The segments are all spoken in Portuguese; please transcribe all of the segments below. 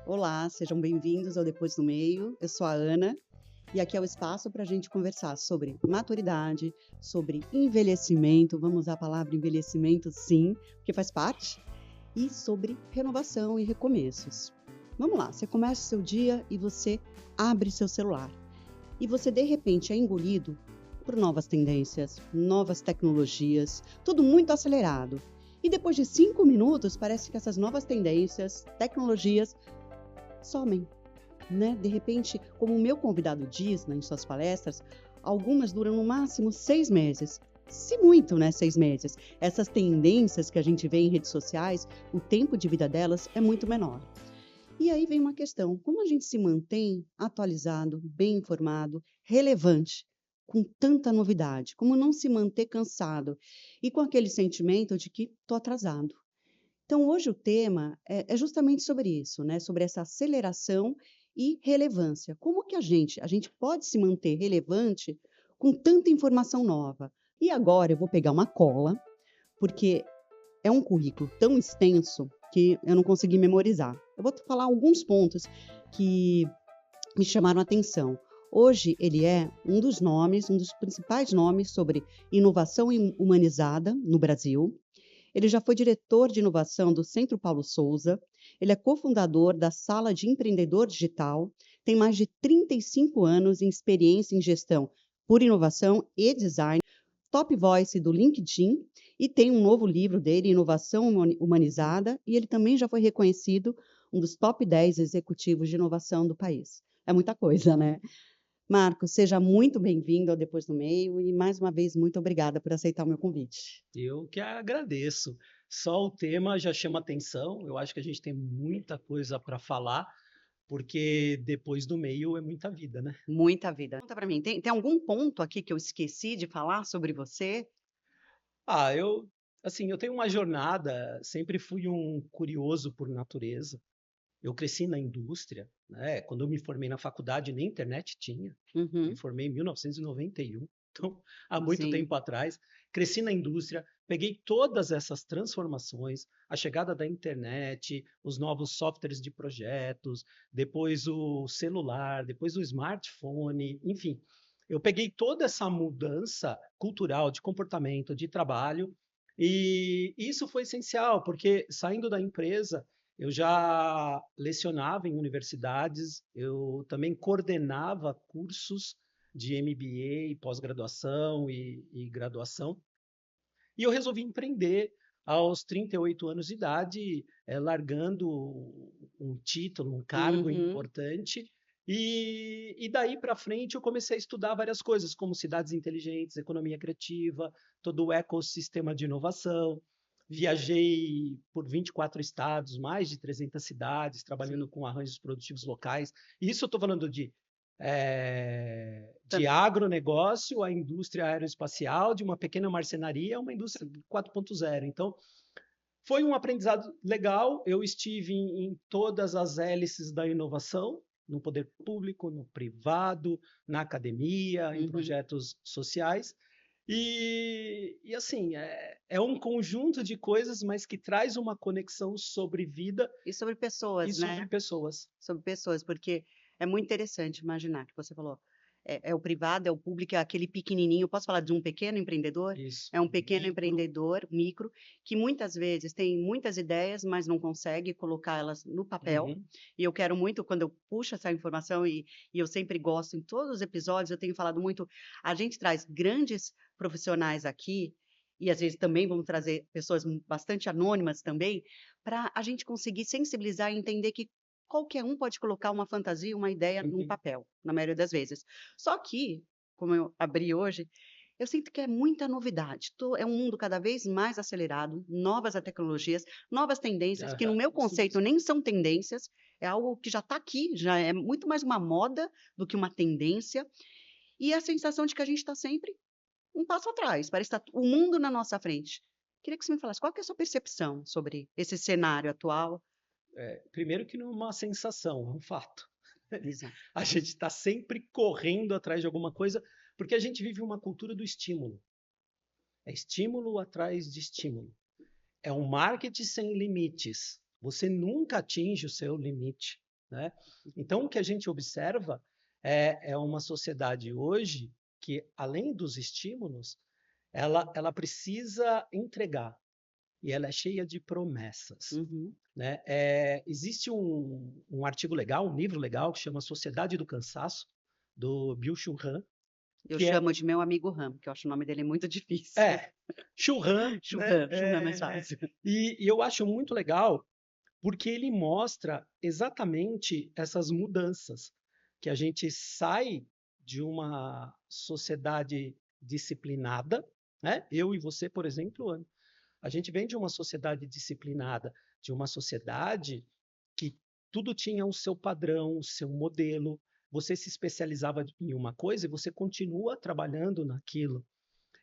Olá, sejam bem-vindos ao Depois do Meio. Eu sou a Ana e aqui é o espaço para a gente conversar sobre maturidade, sobre envelhecimento. Vamos usar a palavra envelhecimento, sim, porque faz parte, e sobre renovação e recomeços. Vamos lá, você começa o seu dia e você abre seu celular e você de repente é engolido por novas tendências, novas tecnologias, tudo muito acelerado. E depois de 5 minutos, parece que essas novas tendências, tecnologias somem, né? De repente, como o meu convidado diz, né, em suas palestras, algumas duram no máximo 6 meses. Se muito, né? 6 meses. Essas tendências que a gente vê em redes sociais, o tempo de vida delas é muito menor. E aí vem uma questão: como a gente se mantém atualizado, bem informado, relevante, com tanta novidade? Como não se manter cansado e com aquele sentimento de que estou atrasado? Então, hoje o tema é justamente sobre isso, né? Sobre essa aceleração e relevância. Como que a gente pode se manter relevante com tanta informação nova? E agora eu vou pegar uma cola, porque é um currículo tão extenso que eu não consegui memorizar. Eu vou falar alguns pontos que me chamaram a atenção. Hoje ele é um dos nomes, um dos principais nomes sobre inovação humanizada no Brasil. Ele já foi diretor de inovação do Centro Paulo Souza, ele é cofundador da Sala de Empreendedor Digital, tem mais de 35 anos em experiência em gestão por inovação e design, top voice do LinkedIn e tem um novo livro dele, Inovação Humanizada, e ele também já foi reconhecido um dos top 10 executivos de inovação do país. É muita coisa, né? Marcos, seja muito bem-vindo ao Depois do Meio e, mais uma vez, muito obrigada por aceitar o meu convite. Eu que agradeço. Só o tema já chama atenção. Eu acho que a gente tem muita coisa para falar, porque depois do meio é muita vida, né? Muita vida. Conta para mim, tem algum ponto aqui que eu esqueci de falar sobre você? Eu tenho uma jornada, sempre fui um curioso por natureza. Eu cresci na indústria, né? Quando eu me formei na faculdade, nem internet tinha. Me Uhum, formei em 1991, então há muito sim. tempo atrás. Cresci na indústria, peguei todas essas transformações, a chegada da internet, os novos softwares de projetos, depois o celular, depois o smartphone, enfim. Eu peguei toda essa mudança cultural, de comportamento, de trabalho, e isso foi essencial, porque saindo da empresa, eu já lecionava em universidades, eu também coordenava cursos de MBA, pós-graduação e graduação, e eu resolvi empreender aos 38 anos de idade, largando um título, um cargo Uhum. importante, e daí para frente eu comecei a estudar várias coisas, como cidades inteligentes, economia criativa, todo o ecossistema de inovação. Viajei por 24 estados, mais de 300 cidades, trabalhando Sim. com arranjos produtivos locais. Isso eu estou falando de Tam agronegócio à indústria aeroespacial, de uma pequena marcenaria a uma indústria sim. 4.0. Então, foi um aprendizado legal. Eu estive em todas as hélices da inovação, no poder público, no privado, na academia, em Uhum. projetos sociais. E assim, é um conjunto de coisas, mas que traz uma conexão sobre vida E sobre e pessoas, sobre né? pessoas. Sobre pessoas, porque é muito interessante imaginar que você falou, é o privado, é o público, é aquele pequenininho. Posso falar de um pequeno empreendedor? Isso, É um pequeno micro. empreendedor, micro, que muitas vezes tem muitas ideias, mas não consegue colocá-las no papel. Uhum. E eu quero muito, quando eu puxo essa informação, e eu sempre gosto, em todos os episódios, eu tenho falado muito, a gente traz grandes profissionais aqui, e às vezes também vamos trazer pessoas bastante anônimas também, para a gente conseguir sensibilizar e entender que qualquer um pode colocar uma fantasia, uma ideia num Uhum. papel, na maioria das vezes. Só que, como eu abri hoje, eu sinto que é muita novidade. É um mundo cada vez mais acelerado, novas tecnologias, novas tendências, que no Aham, meu isso conceito mesmo. nem são tendências, é algo que já está aqui, já é muito mais uma moda do que uma tendência, e a sensação de que a gente está sempre um passo atrás, parece que está o mundo na nossa frente. Queria que você me falasse, qual que é a sua percepção sobre esse cenário atual? Primeiro que não é uma sensação, é um fato. Exato. A gente está sempre correndo atrás de alguma coisa, porque a gente vive uma cultura do estímulo. É estímulo atrás de estímulo. É um marketing sem limites. Você nunca atinge o seu limite. né? Então, o que a gente observa é uma sociedade hoje que, além dos estímulos, ela precisa entregar e ela é cheia de promessas, Uhum. né? Existe um artigo legal, um livro legal que chama Sociedade do Cansaço, do Byung-Chul Han, Eu que é chamo de meu amigo Ram, que eu acho o nome dele muito difícil. é Chul Han, né? Churram é mais fácil. E eu acho muito legal porque ele mostra exatamente essas mudanças, que a gente sai de uma sociedade disciplinada, né? Eu e você, por exemplo, Ana, a gente vem de uma sociedade disciplinada, de uma sociedade que tudo tinha o seu padrão, o seu modelo. Você se especializava em uma coisa e você continua trabalhando naquilo.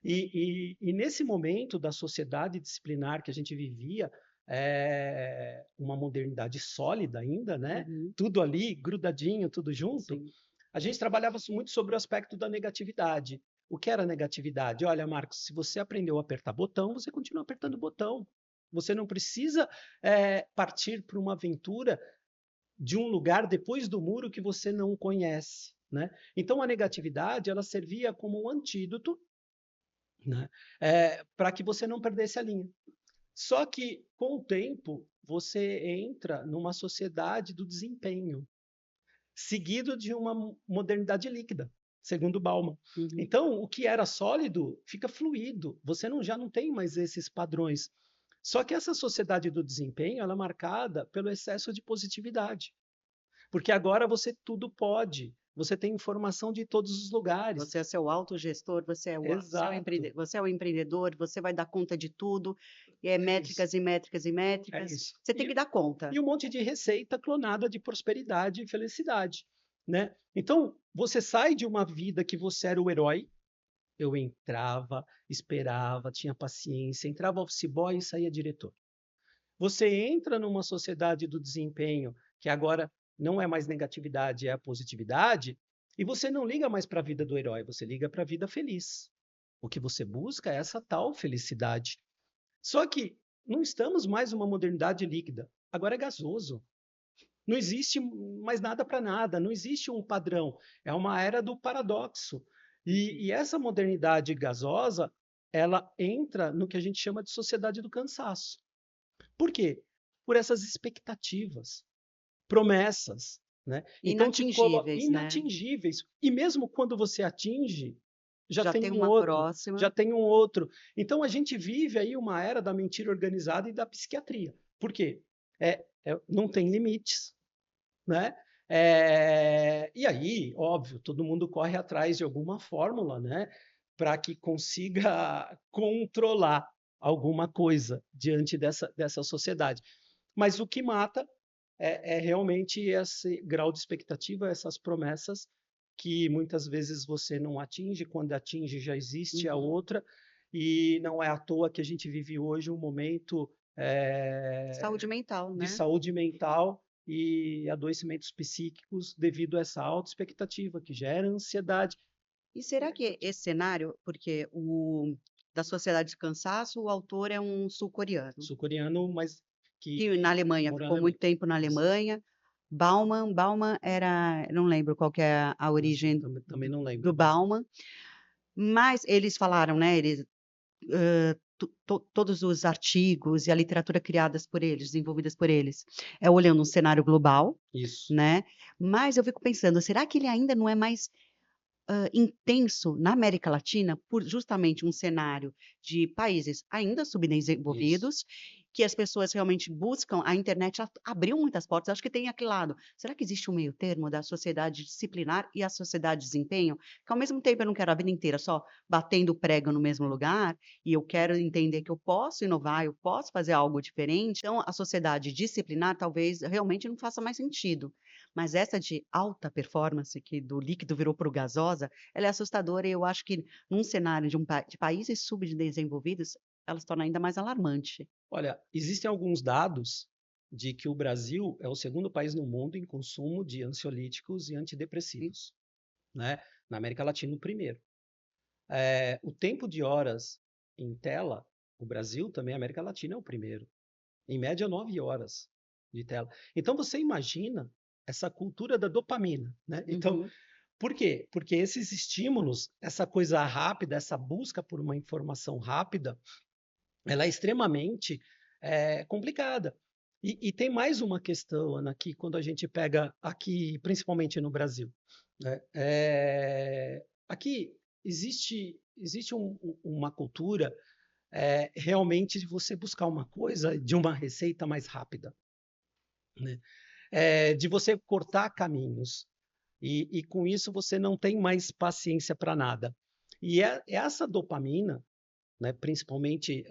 E nesse momento da sociedade disciplinar que a gente vivia, uma modernidade sólida ainda, né? Uhum, Tudo ali, grudadinho, tudo junto. sim. A gente trabalhava muito sobre o aspecto da negatividade. O que era negatividade? Olha, Marcos, se você aprendeu a apertar botão, você continua apertando botão. Você não precisa partir para uma aventura de um lugar depois do muro que você não conhece, né? Então a negatividade ela servia como um antídoto, né? Para que você não perdesse a linha. Só que com o tempo você entra numa sociedade do desempenho, seguido de uma modernidade líquida, segundo Bauman. Uhum. Então, o que era sólido fica fluido, você já não tem mais esses padrões. Só que essa sociedade do desempenho ela é marcada pelo excesso de positividade, porque agora você tudo pode, você tem informação de todos os lugares. Você é seu autogestor, Exato, você é o empreendedor, você vai dar conta de tudo, e é é isso, métricas e métricas e é métricas. isso. Você tem que dar conta. E um monte de receita clonada de prosperidade e felicidade, né? Então, você sai de uma vida que você era o herói. Eu entrava, esperava, tinha paciência, entrava office boy e saía diretor. Você entra numa sociedade do desempenho, que agora não é mais negatividade, é a positividade, e você não liga mais para a vida do herói, você liga para a vida feliz. O que você busca é essa tal felicidade. Só que não estamos mais numa modernidade líquida, agora é gasoso. Não existe mais nada para nada, não existe um padrão. É uma era do paradoxo. E essa modernidade gasosa, ela entra no que a gente chama de sociedade do cansaço. Por quê? Por essas expectativas, promessas, né? Então te coloca Inatingíveis, né? inatingíveis. E mesmo quando você atinge, já Já tem tem um uma outro, próxima. já tem um outro. Então a gente vive aí uma era da mentira organizada e da psiquiatria. Por quê? Não tem limites, né? E aí, óbvio, todo mundo corre atrás de alguma fórmula, né? Para que consiga controlar alguma coisa diante dessa sociedade. Mas o que mata é realmente esse grau de expectativa, essas promessas que muitas vezes você não atinge, quando atinge já existe a Uhum. outra, e não é à toa que a gente vive hoje um momento Saúde mental, de né? saúde mental e adoecimentos psíquicos devido a essa alta expectativa que gera ansiedade. E será que esse cenário, porque o da Sociedade de Cansaço, o autor é um sul-coreano, Sul-coreano, mas que que na Alemanha, mora na ficou Alemanha. muito tempo na Isso. Alemanha. Bauman era, eu não lembro qual que é a Eu origem também não lembro. do Bauman, mas eles falaram, né? Eles todos os artigos e a literatura criadas por eles, desenvolvidas por eles, é olhando um cenário global, Isso. né? Mas eu fico pensando, será que ele ainda não é mais intenso na América Latina por justamente um cenário de países ainda Isso. subdesenvolvidos, que as pessoas realmente buscam, a internet abriu muitas portas, acho que tem aquele lado. Será que existe um meio termo da sociedade disciplinar e a sociedade de desempenho? Que ao mesmo tempo eu não quero a vida inteira só batendo prego no mesmo lugar, e eu quero entender que eu posso inovar, eu posso fazer algo diferente. Então, a sociedade disciplinar talvez realmente não faça mais sentido. Mas essa de alta performance, que do líquido virou para o gasosa, ela é assustadora e eu acho que num cenário de países subdesenvolvidos, ela se torna ainda mais alarmante. Olha, existem alguns dados de que o Brasil é o segundo país no mundo em consumo de ansiolíticos e Sim. antidepressivos, né? Na América Latina, o primeiro. O tempo de horas em tela, o Brasil também, a América Latina é o primeiro. Em média, 9 horas de tela. Então, você imagina essa cultura da dopamina, né? Então, Uhum. por quê? Porque esses estímulos, essa coisa rápida, essa busca por uma informação rápida, ela é extremamente complicada. E tem mais uma questão, Ana, que quando a gente pega aqui, principalmente no Brasil, né? Aqui existe uma cultura realmente de você buscar uma coisa, de uma receita mais rápida, né? De você cortar caminhos. E com isso você não tem mais paciência para nada. E essa dopamina, né, principalmente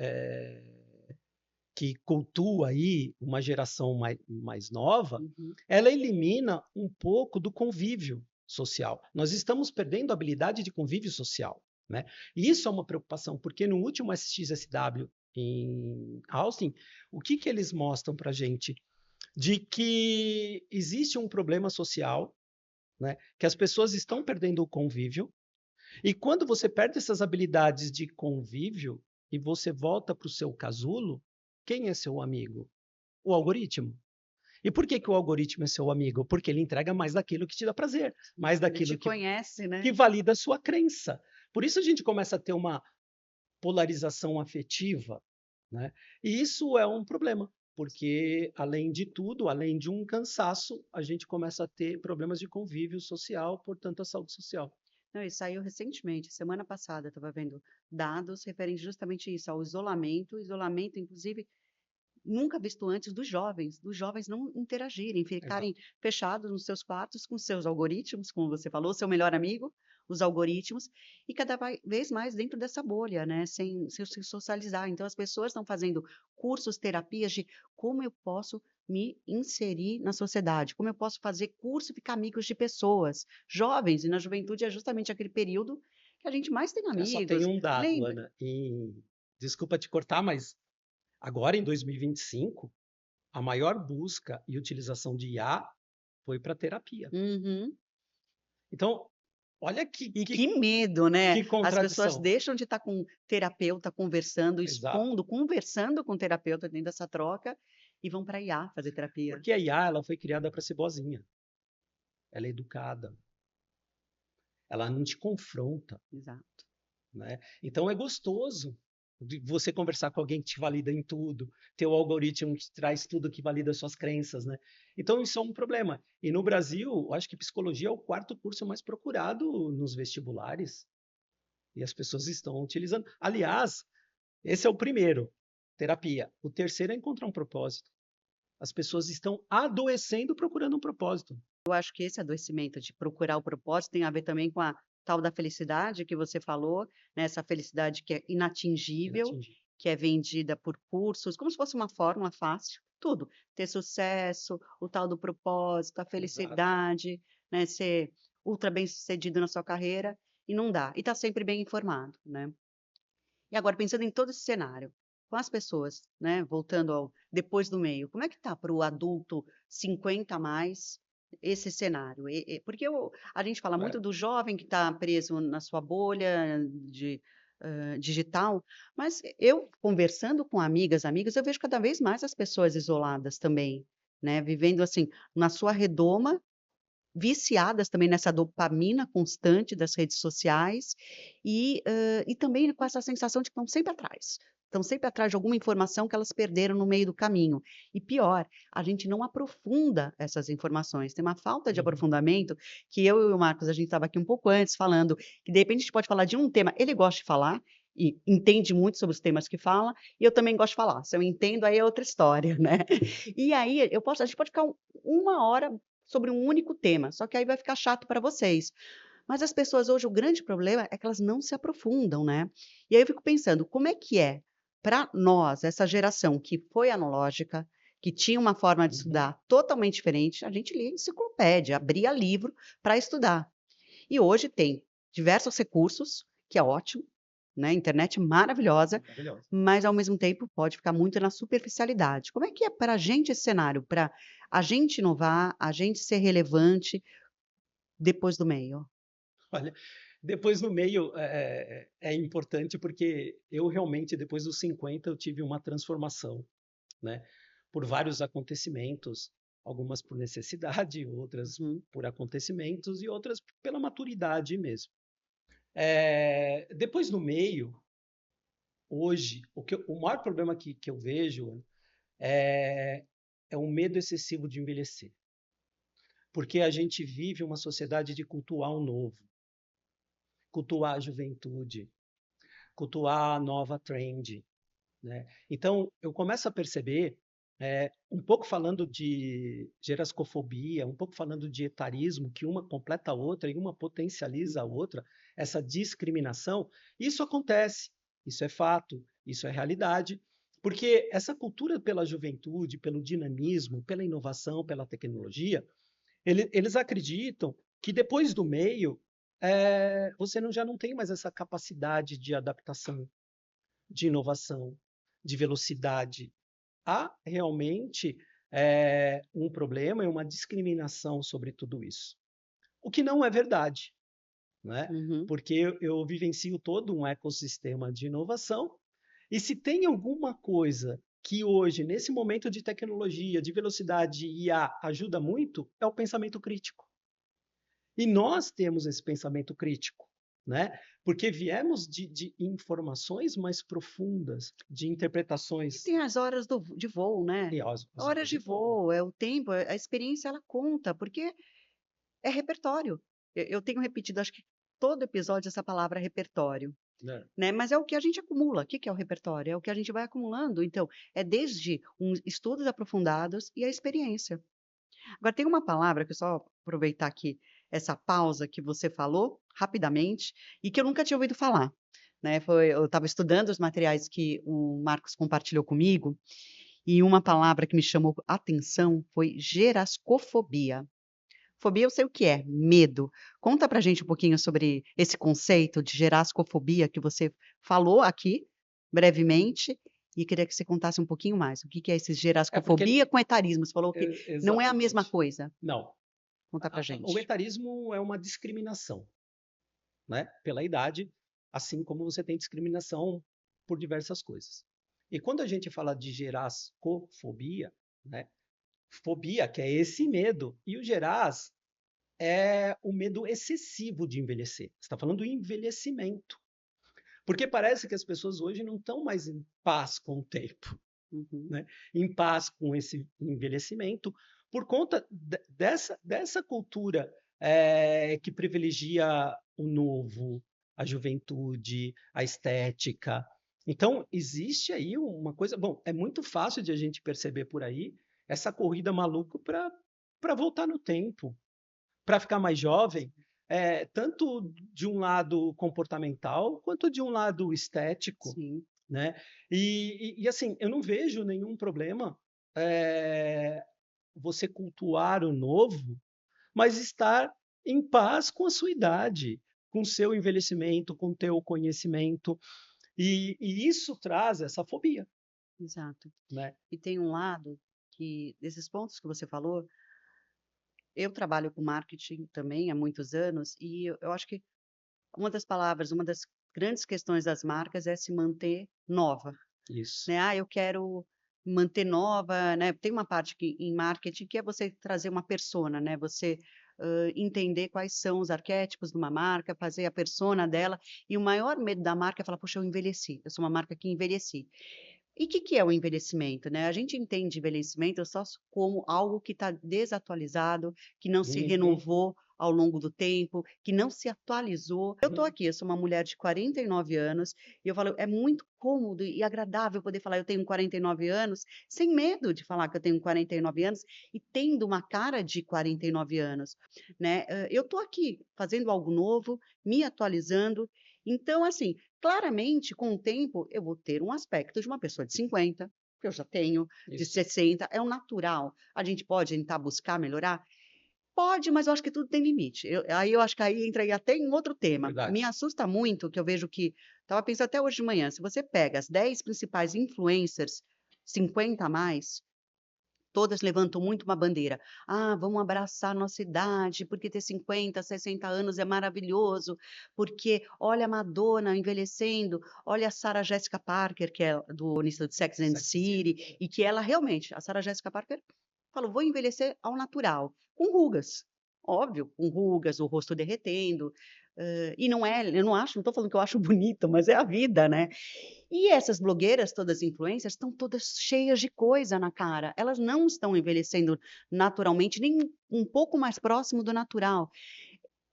que cultua aí uma geração mais nova, Uhum. ela elimina um pouco do convívio social. Nós estamos perdendo a habilidade de convívio social, né? E isso é uma preocupação, porque no último SXSW em Austin, o que que eles mostram para a gente? De que existe um problema social, né? Que as pessoas estão perdendo o convívio, e quando você perde essas habilidades de convívio e você volta para o seu casulo, quem é seu amigo? O algoritmo. E por que que o algoritmo é seu amigo? Porque ele entrega mais daquilo que te dá prazer, mais Ele te daquilo conhece, que né? valida a sua crença. Por isso a gente começa a ter uma polarização afetiva, né? E isso é um problema, porque além de tudo, além de um cansaço, a gente começa a ter problemas de convívio social, portanto, a saúde social. Não, e saiu recentemente, semana passada, estava vendo dados referentes justamente isso, ao isolamento, inclusive, nunca visto antes dos jovens não interagirem, ficarem Exato. fechados nos seus quartos com seus algoritmos, como você falou, seu melhor amigo, os algoritmos, e cada vez mais dentro dessa bolha, né, sem se socializar. Então, as pessoas estão fazendo cursos, terapias de como eu posso me inserir na sociedade, como eu posso fazer curso e ficar amigos de pessoas jovens, e na juventude é justamente aquele período que a gente mais tem Eu só tenho amigos. um dado, Lembra? Ana, e desculpa te cortar, mas agora em 2025, a maior busca e utilização de IA foi para terapia. Uhum. Então, olha E que medo, né? que As pessoas contradição. deixam de estar com o terapeuta conversando, Exato. expondo, conversando com o terapeuta dentro dessa troca e vão para IA fazer terapia. Porque a IA ela foi criada para ser boazinha. Ela é educada. Ela não te confronta, Exato. né? Então é gostoso de você conversar com alguém que te valida em tudo, ter o algoritmo que traz tudo que valida as suas crenças, né? Então isso é um problema. E no Brasil, eu acho que psicologia é o quarto curso mais procurado nos vestibulares e as pessoas estão utilizando. Aliás, esse é o primeiro, terapia. O terceiro é encontrar um propósito. As pessoas estão adoecendo procurando um propósito. Eu acho que esse adoecimento de procurar o propósito tem a ver também com a tal da felicidade que você falou, né? Essa felicidade que é inatingível, Inatingível. que é vendida por cursos, como se fosse uma fórmula fácil, tudo. Ter sucesso, o tal do propósito, a Exato. felicidade, né? Ser ultra bem-sucedido na sua carreira e não dá. E tá sempre bem informado, né? E agora, pensando em todo esse cenário, com as pessoas, né, voltando ao depois do meio, como é que tá para o adulto 50 a mais esse cenário? Porque a gente fala É. muito do jovem que está preso na sua bolha de digital, mas eu conversando com amigas, amigos, eu vejo cada vez mais as pessoas isoladas também, né, vivendo assim na sua redoma, viciadas também nessa dopamina constante das redes sociais e também com essa sensação de que estão sempre atrás de alguma informação que elas perderam no meio do caminho. E pior, a gente não aprofunda essas informações, tem uma falta de Uhum. aprofundamento que eu e o Marcos, a gente estava aqui um pouco antes falando que de repente a gente pode falar de um tema, ele gosta de falar e entende muito sobre os temas que fala, e eu também gosto de falar. Se eu entendo, aí é outra história, né? E aí a gente pode ficar uma hora sobre um único tema, só que aí vai ficar chato para vocês. Mas as pessoas hoje, o grande problema é que elas não se aprofundam, né? E aí eu fico pensando, como é que é para nós, essa geração que foi analógica, que tinha uma forma de Uhum. estudar totalmente diferente, a gente lia enciclopédia, abria livro para estudar. E hoje tem diversos recursos, que é ótimo, né? Internet maravilhosa, Maravilhoso. mas ao mesmo tempo pode ficar muito na superficialidade. Como é que é para a gente esse cenário, para a gente inovar, a gente ser relevante depois do meio? Olha, depois no meio é importante porque eu realmente, depois dos 50, eu tive uma transformação, né? Por vários acontecimentos. algumas por necessidade, outras Uhum. por acontecimentos e outras pela maturidade mesmo. Depois no meio, hoje, o maior problema que eu vejo é, é o medo excessivo de envelhecer. Porque a gente vive uma sociedade de cultuar o novo, cultuar a juventude, cultuar a nova trend, né? Então, eu começo a perceber, um pouco falando de gerascofobia, um pouco falando de etarismo, que uma completa a outra e uma potencializa a outra, essa discriminação, isso acontece, isso é fato, isso é realidade, porque essa cultura pela juventude, pelo dinamismo, pela inovação, pela tecnologia, eles acreditam que depois do meio, você já não tem mais essa capacidade de adaptação, de inovação, de velocidade. Há realmente um problema e uma discriminação sobre tudo isso. O que não é verdade, né? Uhum. Porque eu vivencio todo um ecossistema de inovação, e se tem alguma coisa que hoje, nesse momento de tecnologia, de velocidade e IA, ajuda muito, é o pensamento crítico. E nós temos esse pensamento crítico, né? Porque viemos de informações mais profundas, de E interpretações tem as horas de voo, né? e as Horas horas de de voo. voo, é o tempo, a experiência ela conta, porque é repertório. Eu tenho repetido, acho que todo episódio essa palavra repertório, Né? né? Mas é o que a gente acumula. O que que é o repertório? É o que a gente vai acumulando. Então, é desde estudos aprofundados e a experiência. Agora, tem uma palavra que eu só aproveitar aqui essa pausa que você falou rapidamente e que eu nunca tinha ouvido falar, né? Eu estava estudando os materiais que o Marcos compartilhou comigo e uma palavra que me chamou a atenção foi gerascofobia. Fobia eu sei o que é, medo. Conta pra gente um pouquinho sobre esse conceito de gerascofobia que você falou aqui, brevemente, e queria que você contasse um pouquinho mais. O que que é esse É porque gerascofobia com etarismo? Você falou que não é a mesma exatamente. coisa. Não. Conta pra O gente. etarismo é uma discriminação, né? Pela idade, assim como você tem discriminação por diversas coisas. E quando a gente fala de gerascofobia, né? Fobia, que é esse medo, e o geras é o medo excessivo de envelhecer. Você está falando do envelhecimento. Porque parece que as pessoas hoje não estão mais em paz com o tempo, Uhum. né? Em paz com esse envelhecimento, por conta dessa cultura que privilegia o novo, a juventude, a estética. Então, existe aí uma coisa. Bom, é muito fácil de a gente perceber por aí essa corrida maluca para voltar no tempo, para ficar mais jovem, tanto de um lado comportamental quanto de um lado estético, Sim, né? E assim, eu não vejo nenhum problema é, você cultuar o novo, mas estar em paz com a sua idade, com o seu envelhecimento, com o teu conhecimento, e isso traz essa fobia, exato. né? E tem um lado que, desses pontos que você falou, eu trabalho com marketing também há muitos anos, e eu acho que uma das palavras, uma das grandes questões das marcas é se manter nova, Isso. né? Ah, eu quero manter nova, né? Tem uma parte que, em marketing que é você trazer uma persona, né? Você entender quais são os arquétipos de uma marca, fazer a persona dela. E o maior medo da marca é falar, poxa, eu envelheci, eu sou uma marca que envelheci. E o que que é o envelhecimento, né? A gente entende envelhecimento só como algo que está desatualizado, que não se Uhum, renovou ao longo do tempo, que não se atualizou. Eu estou uhum. aqui, eu sou uma mulher de 49 anos, e eu falo, é muito cômodo e agradável poder falar, eu tenho 49 anos, sem medo de falar que eu tenho 49 anos e tendo uma cara de 49 anos, né? Eu estou aqui fazendo algo novo, me atualizando. Então, assim, claramente, com o tempo, eu vou ter um aspecto de uma pessoa de 50, que eu já tenho, de Isso, 60, é o natural. A gente pode tentar buscar melhorar? Pode, mas eu acho que tudo tem limite. Aí eu acho que aí entra aí até em outro tema. Me verdade. assusta muito que eu vejo que, estava pensando até hoje de manhã, se você pega as 10 principais influencers, 50 a mais, todas levantam muito uma bandeira. Ah, vamos abraçar a nossa idade, porque ter 50, 60 anos é maravilhoso, porque olha a Madonna envelhecendo, olha a Sarah Jessica Parker, que é do início de Sex and the Sex and the City. City, e que ela realmente, a Sarah Jessica Parker Falo, vou envelhecer ao natural, com rugas. Óbvio, com rugas, o rosto derretendo. E não é, eu não acho, não estou falando que eu acho bonito, mas é a vida, né? E essas blogueiras, todas influencers, estão todas cheias de coisa na cara. Elas não estão envelhecendo naturalmente, nem um pouco mais próximo do natural.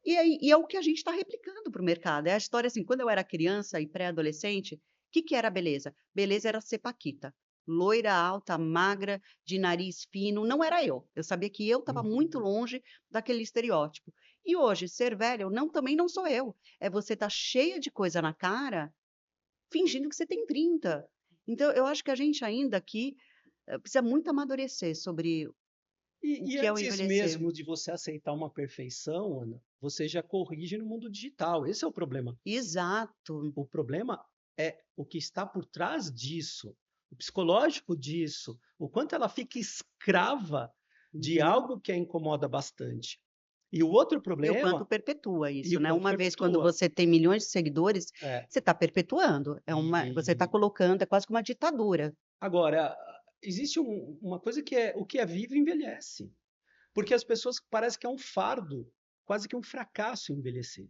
E é o que a gente está replicando para o mercado. É a história assim, quando eu era criança e pré-adolescente, o que, que era beleza? Beleza era ser paquita. Loira, alta, magra, de nariz fino. Não era eu. Eu sabia que eu estava muito Uhum. longe daquele estereótipo. E hoje, ser velha, eu não, também não sou eu. É você estar cheia de coisa na cara, fingindo que você tem 30. Então, eu acho que a gente ainda aqui precisa muito amadurecer sobre o E que é o antes envelhecer. mesmo de você aceitar uma perfeição, Ana, você já corrige no mundo digital. Esse é o problema. Exato. O problema é o que está por trás disso, o psicológico disso, o quanto ela fica escrava de Uhum. algo que a incomoda bastante. E o outro E o quanto problema, perpetua e isso, o né, quanto uma vez quando perpetua. você tem milhões de seguidores, É. você está perpetuando, você está E colocando, é quase que uma ditadura. agora, existe uma coisa que é o que é vivo envelhece. Porque as pessoas parece que é um fardo, quase que um fracasso envelhecer.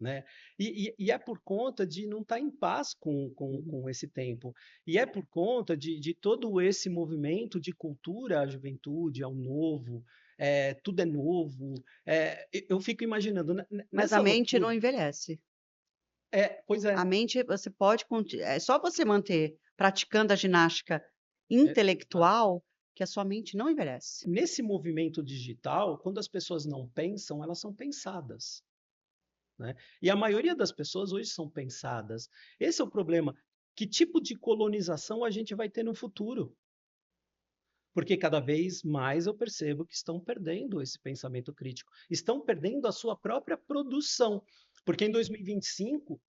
Né? E é por conta de não estar em paz com esse tempo. E é por conta de todo esse movimento de cultura à juventude, ao novo, tudo é novo. Eu fico imaginando, Mas a nessa mente loucura. não envelhece. Pois é, A mente você pode é só você manter praticando a ginástica tá. intelectual que a sua mente não envelhece. Nesse movimento digital, quando as pessoas não pensam, elas são pensadas. Né? E a maioria das pessoas hoje são pensadas. Esse é o problema. Que tipo de colonização a gente vai ter no futuro? Porque cada vez mais eu percebo que estão perdendo esse pensamento crítico, estão perdendo a sua própria produção. Porque em 2025,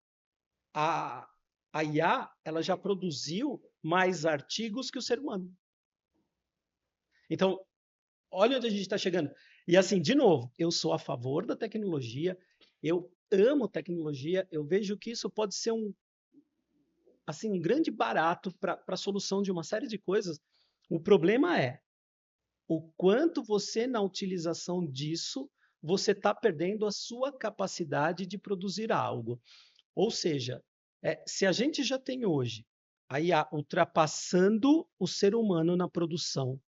a, a IA ela já produziu mais artigos que o ser humano. Então, olha onde a gente está chegando. E assim, de novo, eu sou a favor da tecnologia, eu amo tecnologia, eu vejo que isso pode ser um grande barato para a solução de uma série de coisas. O problema é o quanto você, na utilização disso, você está perdendo a sua capacidade de produzir algo. Ou seja, se a gente já tem hoje a IA ultrapassando o ser humano na produção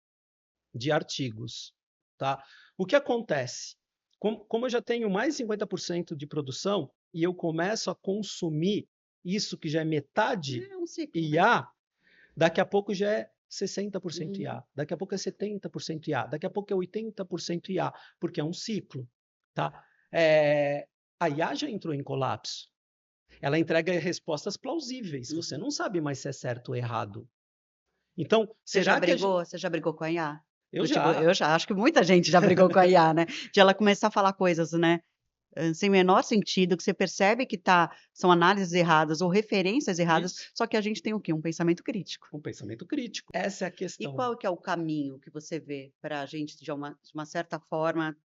de artigos, tá? O que acontece? Como eu já tenho mais de 50% de produção e eu começo a consumir isso que já é metade É um ciclo, né? IA, daqui a pouco já é 60% Uhum. IA, daqui a pouco é 70% IA, daqui a pouco é 80% IA, porque é um ciclo, tá? A IA já entrou em colapso. Ela entrega respostas plausíveis. Você Uhum. não sabe mais se é certo ou errado. Então, Você já será que a gente... brigou? Você já brigou com a IA? Eu Do tipo, já. eu já acho que muita gente já brigou com a IA, né? De ela começar a falar coisas, né? Sem o menor sentido, que você percebe que são análises erradas ou referências erradas, Isso. só que a gente tem o quê? Um pensamento crítico. Um pensamento crítico. Essa é a E questão. qual que é o caminho que você vê para a gente, de uma certa forma,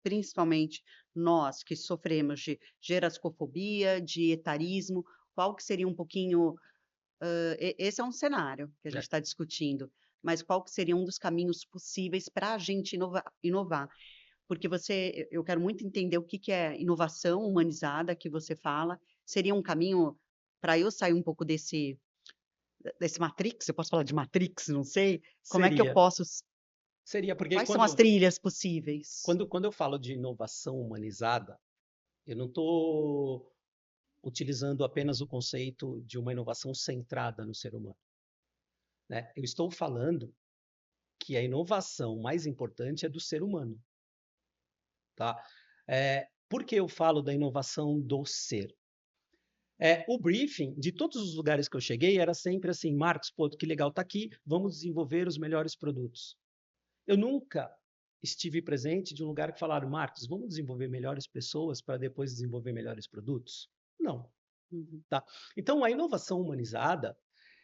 principalmente nós que sofremos de gerascofobia, de etarismo, qual que seria um pouquinho, esse é um cenário que a gente É, está discutindo, mas qual que seria um dos caminhos possíveis para a gente inovar? Porque eu quero muito entender o que que é inovação humanizada que você fala. Seria um caminho para eu sair um pouco desse Matrix? Eu posso falar de Matrix? Não sei. Como é que eu seria. posso? Seria porque Quais são as trilhas possíveis? quando eu falo de inovação humanizada, eu não estou utilizando apenas o conceito de uma inovação centrada no ser humano. Né? Eu estou falando que a inovação mais importante é do ser humano. Tá? Por que eu falo da inovação do ser? O briefing de todos os lugares que eu cheguei era sempre assim, Marcos, pô, que legal tá aqui, vamos desenvolver os melhores produtos. Eu nunca estive presente de um lugar que falaram, Marcos, vamos desenvolver melhores pessoas para depois desenvolver melhores produtos? Não, Uhum. tá? Então, a inovação humanizada,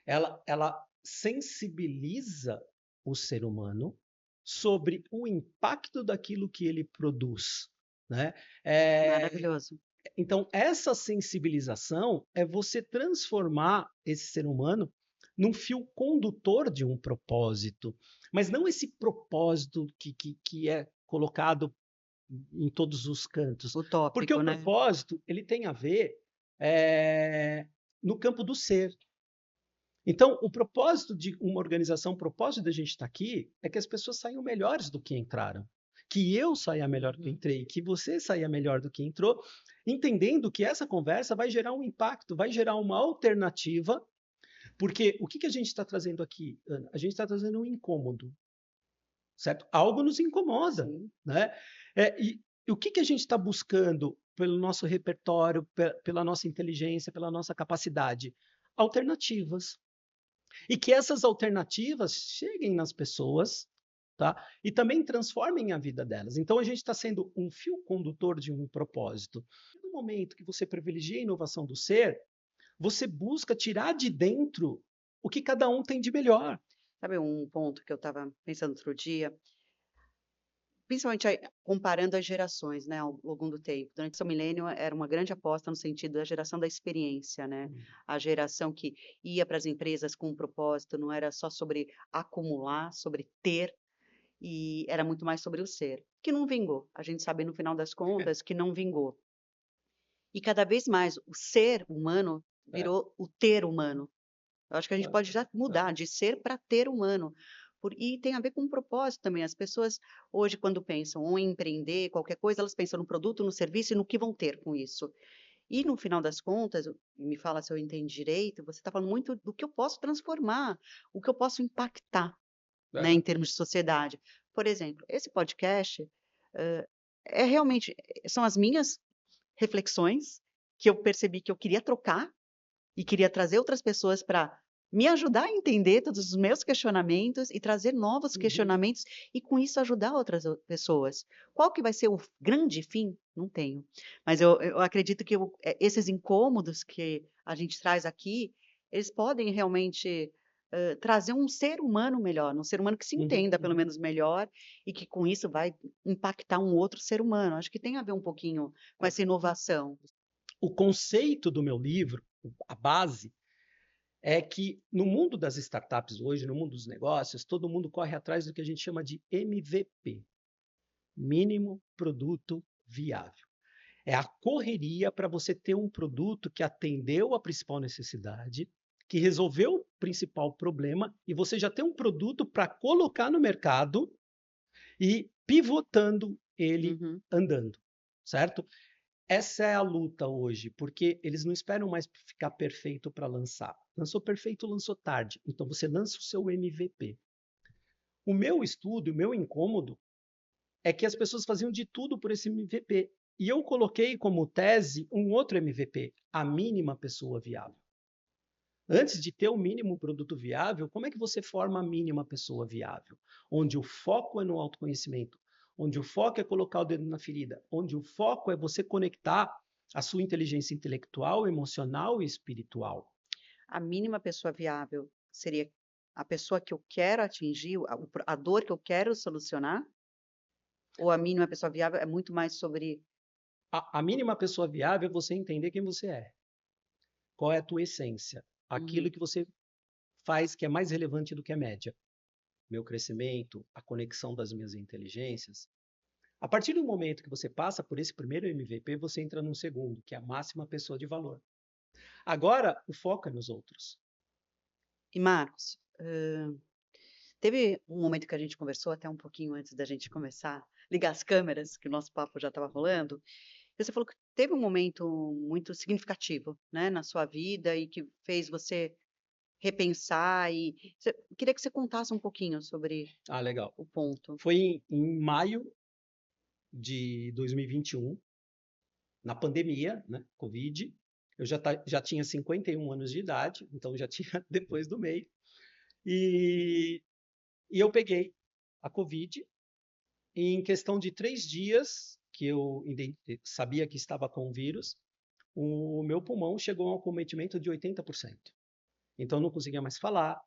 ela sensibiliza o ser humano sobre o impacto daquilo que ele produz, né? É, Maravilhoso. então, essa sensibilização é você transformar esse ser humano num fio condutor de um propósito, mas não esse propósito que é colocado em todos os cantos. Porque Utópico, o né? propósito, ele tem a ver no campo do ser. Então, o propósito de uma organização, o propósito da gente estar aqui é que as pessoas saiam melhores do que entraram. Que eu saia melhor do que entrei, que você saia melhor do que entrou, entendendo que essa conversa vai gerar um impacto, vai gerar uma alternativa, porque o que a gente está trazendo aqui, Ana? A gente está trazendo um incômodo, certo? Algo nos incomoda, Sim. né? E o que a gente está buscando pelo nosso repertório, pela nossa inteligência, pela nossa capacidade? Alternativas. E que essas alternativas cheguem nas pessoas, tá? E também transformem a vida delas. Então a gente está sendo um fio condutor de um propósito. No momento que você privilegia a inovação do ser, você busca tirar de dentro o que cada um tem de melhor. Sabe um ponto que eu estava pensando outro dia? Principalmente aí, comparando as gerações, né, ao longo do tempo. Durante o seu milênio era uma grande aposta no sentido da geração da experiência, né? A geração que ia para as empresas com um propósito, não era só sobre acumular, sobre ter, e era muito mais sobre o ser, que não vingou. A gente sabe no final das contas que não vingou. E cada vez mais o ser humano É, virou o ter humano. Eu acho que a gente é, pode já mudar de ser para ter humano. E tem a ver com um propósito também. As pessoas hoje, quando pensam ou em empreender, qualquer coisa, elas pensam no produto, no serviço e no que vão ter com isso. E no final das contas, me fala se eu entendi direito, você está falando muito do que eu posso transformar, o que eu posso impactar, né, é. em termos de sociedade. Por exemplo, esse podcast é realmente, são as minhas reflexões que eu percebi que eu queria trocar e queria trazer outras pessoas para me ajudar a entender todos os meus questionamentos e trazer novos Uhum. questionamentos e com isso ajudar outras pessoas. Qual que vai ser o grande fim? Não tenho. Mas eu acredito que esses incômodos que a gente traz aqui, eles podem realmente trazer um ser humano melhor, um ser humano que se entenda pelo Uhum. menos melhor e que com isso vai impactar um outro ser humano. Acho que tem a ver um pouquinho com essa inovação. O conceito do meu livro, a base, é que no mundo das startups hoje, no mundo dos negócios, todo mundo corre atrás do que a gente chama de MVP, mínimo produto viável. É a correria para você ter um produto que atendeu a principal necessidade, que resolveu o principal problema e você já tem um produto para colocar no mercado e pivotando ele Uhum. andando, certo? Essa é a luta hoje, porque eles não esperam mais ficar perfeito para lançar. Lançou perfeito, lançou tarde. Então você lança o seu MVP. O meu estudo, o meu incômodo é que as pessoas faziam de tudo por esse MVP. E eu coloquei como tese um outro MVP, a mínima pessoa viável. Antes de ter o mínimo produto viável, como é que você forma a mínima pessoa viável? Onde o foco é no autoconhecimento, onde o foco é colocar o dedo na ferida, onde o foco é você conectar a sua inteligência intelectual, emocional e espiritual. A mínima pessoa viável seria a pessoa que eu quero atingir, a dor que eu quero solucionar? Ou a mínima pessoa viável é muito mais sobre A mínima pessoa viável é você entender quem você é, qual é a tua essência, aquilo uhum. que você faz que é mais relevante do que a média. Meu crescimento, a conexão das minhas inteligências. A partir do momento que você passa por esse primeiro MVP, você entra num segundo, que é a máxima pessoa de valor. Agora, o foco é nos outros. E Marcos, teve um momento que a gente conversou até um pouquinho antes da gente começar, ligar as câmeras, que o nosso papo já estava rolando, e você falou que teve um momento muito significativo, né, na sua vida e que fez você repensar queria que você contasse um pouquinho sobre Ah, legal. o ponto. Foi em maio de 2021, na pandemia, né, Covid. Eu já tinha 51 anos de idade, então já tinha depois do meio. E, e eu peguei a Covid e em questão de 3 dias que eu sabia que estava com o vírus, o meu pulmão chegou a um acometimento de 80%. Então eu não conseguia mais falar,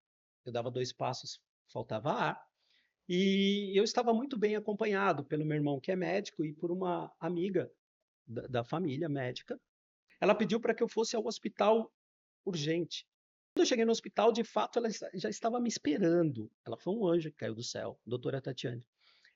eu dava 2 passos, faltava ar, e eu estava muito bem acompanhado pelo meu irmão, que é médico, e por uma amiga da família médica. Ela pediu para que eu fosse ao hospital urgente. eu cheguei no hospital, de fato, ela já estava me esperando. Ela foi um anjo que caiu do céu, doutora Tatiane.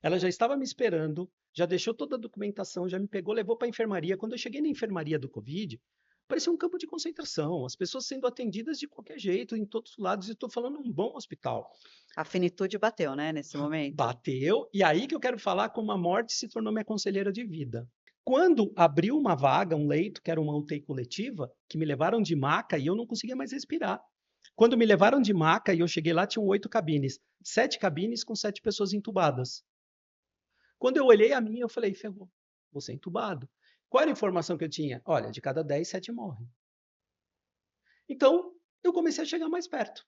Ela já estava me esperando, já deixou toda a documentação, já me pegou, levou para a enfermaria. Quando eu cheguei na enfermaria do Covid, parecia um campo de concentração, as pessoas sendo atendidas de qualquer jeito, em todos os lados, e estou falando um bom hospital. A finitude bateu, né, nesse momento? Bateu, e aí que eu quero falar como a morte se tornou minha conselheira de vida. Quando abriu uma vaga, um leito, que era uma UTI coletiva, que me levaram de maca e eu não conseguia mais respirar. Quando me levaram de maca e eu cheguei lá, tinham 8 cabines. 7 cabines com 7 pessoas entubadas. Quando eu olhei a minha, eu falei, ferrou, vou ser entubado. Qual era a informação que eu tinha? Olha, de cada 10, 7 morrem. Então, eu comecei a chegar mais perto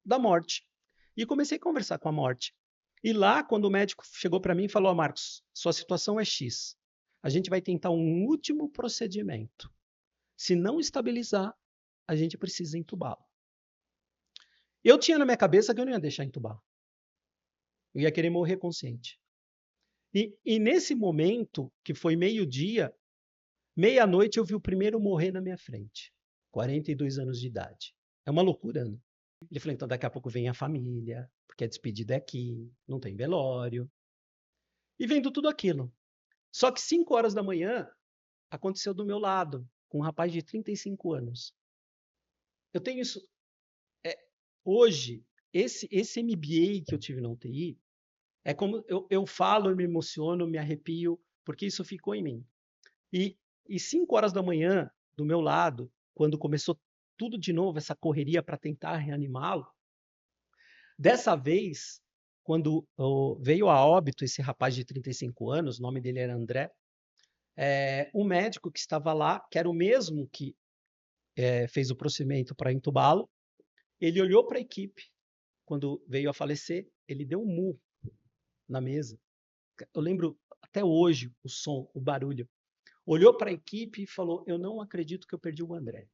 da morte. E comecei a conversar com a morte. E lá, quando o médico chegou para mim e falou, Marcos, sua situação é X. A gente vai tentar um último procedimento. Se não estabilizar, a gente precisa entubá-lo. Eu tinha na minha cabeça que eu não ia deixar entubar. Eu ia querer morrer consciente. E nesse momento, que foi meio-dia, meia-noite, eu vi o primeiro morrer na minha frente. 42 anos de idade. É uma loucura, né? Ele falou, então daqui a pouco vem a família, porque a despedida é aqui, não tem velório. E vendo tudo aquilo. Só que 5 horas da manhã, aconteceu do meu lado, com um rapaz de 35 anos. Eu tenho isso... hoje, esse MBA que eu tive na UTI, é como eu falo, eu me emociono, me arrepio, porque isso ficou em mim. E 5 horas da manhã, do meu lado, quando começou tudo de novo, essa correria para tentar reanimá-lo, dessa vez, quando veio a óbito esse rapaz de 35 anos, o nome dele era André, o médico que estava lá, que era o mesmo que fez o procedimento para entubá-lo, ele olhou para a equipe, quando veio a falecer, ele deu um murro na mesa. Eu lembro até hoje o som, o barulho. Olhou para a equipe e falou, eu não acredito que eu perdi o André.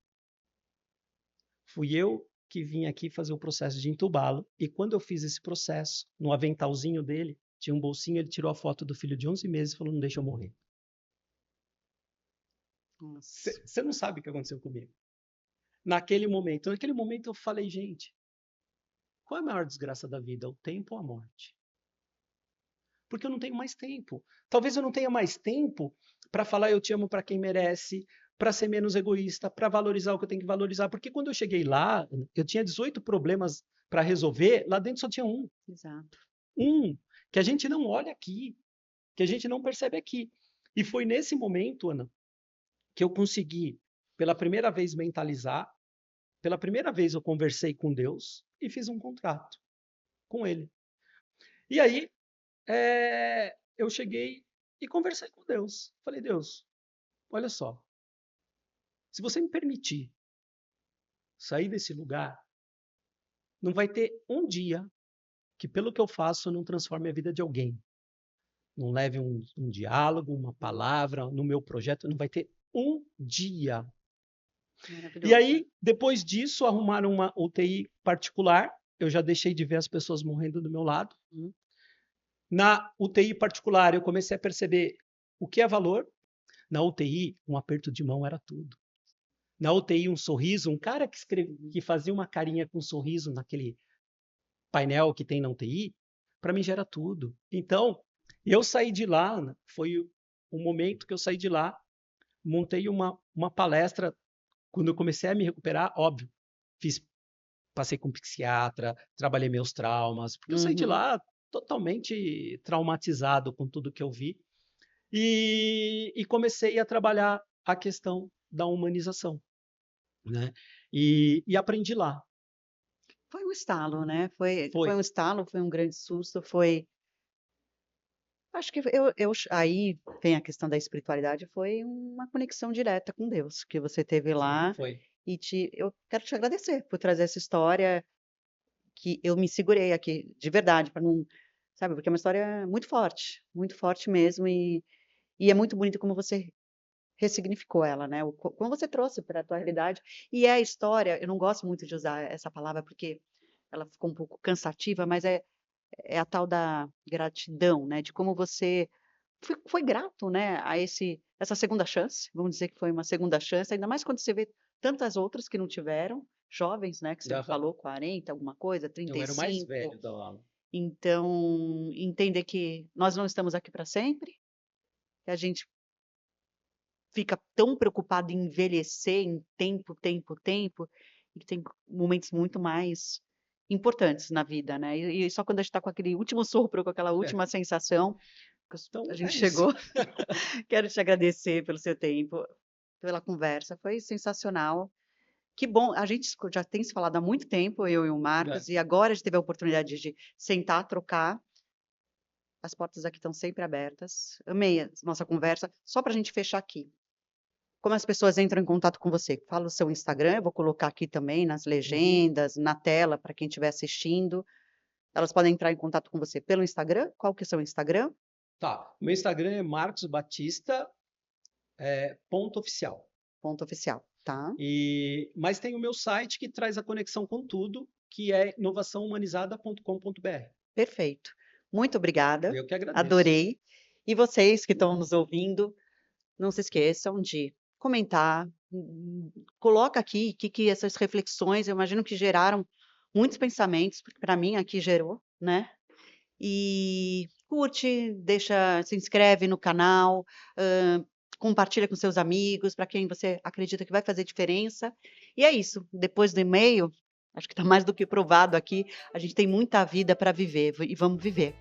Fui eu que vim aqui fazer o processo de entubá-lo, e quando eu fiz esse processo, no aventalzinho dele, tinha um bolsinho, ele tirou a foto do filho de 11 meses e falou, não deixa eu morrer. Você não sabe o que aconteceu comigo. Naquele momento eu falei, gente, qual é a maior desgraça da vida, o tempo ou a morte? Porque eu não tenho mais tempo. Talvez eu não tenha mais tempo para falar eu te amo para quem merece, para ser menos egoísta, para valorizar o que eu tenho que valorizar. Porque quando eu cheguei lá, eu tinha 18 problemas para resolver, lá dentro só tinha um. Exato. Um, que a gente não olha aqui, que a gente não percebe aqui. E foi nesse momento, Ana, que eu consegui, pela primeira vez, mentalizar, pela primeira vez eu conversei com Deus e fiz um contrato com Ele. E aí, eu cheguei e conversei com Deus. Falei, Deus, olha só, se você me permitir sair desse lugar, não vai ter um dia que, pelo que eu faço, não transforme a vida de alguém. Não leve um diálogo, uma palavra no meu projeto, não vai ter um dia. E aí, depois disso, arrumaram uma UTI particular, eu já deixei de ver as pessoas morrendo do meu lado. Na UTI particular, eu comecei a perceber o que é valor. Na UTI, um aperto de mão era tudo. Na UTI, um sorriso, um cara que fazia uma carinha com um sorriso naquele painel que tem na UTI, para mim já era tudo. Então, eu saí de lá, Ana, foi o momento que eu saí de lá, montei uma palestra. Quando eu comecei a me recuperar, óbvio, passei com um psiquiatra, trabalhei meus traumas, porque eu saí de lá totalmente traumatizado com tudo que eu vi, e comecei a trabalhar a questão da humanização, né? E aprendi lá. Foi um estalo, né? Foi Foi. um estalo, foi um grande susto, acho que aí vem a questão da espiritualidade, foi uma conexão direta com Deus que você teve lá. Foi. E eu quero te agradecer por trazer essa história que eu me segurei aqui, de verdade, para não, sabe, porque é uma história muito forte mesmo, e é muito bonito como você ressignificou ela, né? Como você trouxe para a tua realidade. E é a história, eu não gosto muito de usar essa palavra porque ela ficou um pouco cansativa, mas é a tal da gratidão, né? De como você foi grato, né? A essa segunda chance, vamos dizer que foi uma segunda chance, ainda mais quando você vê tantas outras que não tiveram, jovens, né, que você Aham. falou, 40, alguma coisa, Eu era o mais 35. velho da aula. Então, entender que nós não estamos aqui para sempre, que a gente fica tão preocupado em envelhecer em tempo, tempo, tempo, e que tem momentos muito mais importantes na vida, né? E só quando a gente está com aquele último sopro, com aquela É. última sensação, que a Então, gente é isso. chegou. Quero te agradecer pelo seu tempo, pela conversa, foi sensacional. Que bom, a gente já tem se falado há muito tempo, eu e o É. Marcos, e agora a gente teve a oportunidade de sentar, trocar. As portas aqui estão sempre abertas. Amei a nossa conversa. Só para a gente fechar aqui. Como as pessoas entram em contato com você? Fala o seu Instagram, eu vou colocar aqui também nas Uhum. legendas, na tela, para quem estiver assistindo. Elas podem entrar em contato com você pelo Instagram? Qual que é o seu Instagram? Tá. O meu Instagram é Marcos Batista, ponto oficial. Ponto oficial, tá? Mas tem o meu site que traz a conexão com tudo, que é inovaçãohumanizada.com.br. Perfeito. Muito obrigada. Eu que agradeço. Adorei. E vocês que estão nos ouvindo, não se esqueçam de comentar, coloca aqui que essas reflexões, eu imagino que geraram muitos pensamentos, porque para mim aqui gerou, né? E curte, deixa, se inscreve no canal, compartilha com seus amigos, para quem você acredita que vai fazer diferença. E é isso. Depois do e-mail, acho que está mais do que provado aqui, a gente tem muita vida para viver e vamos viver.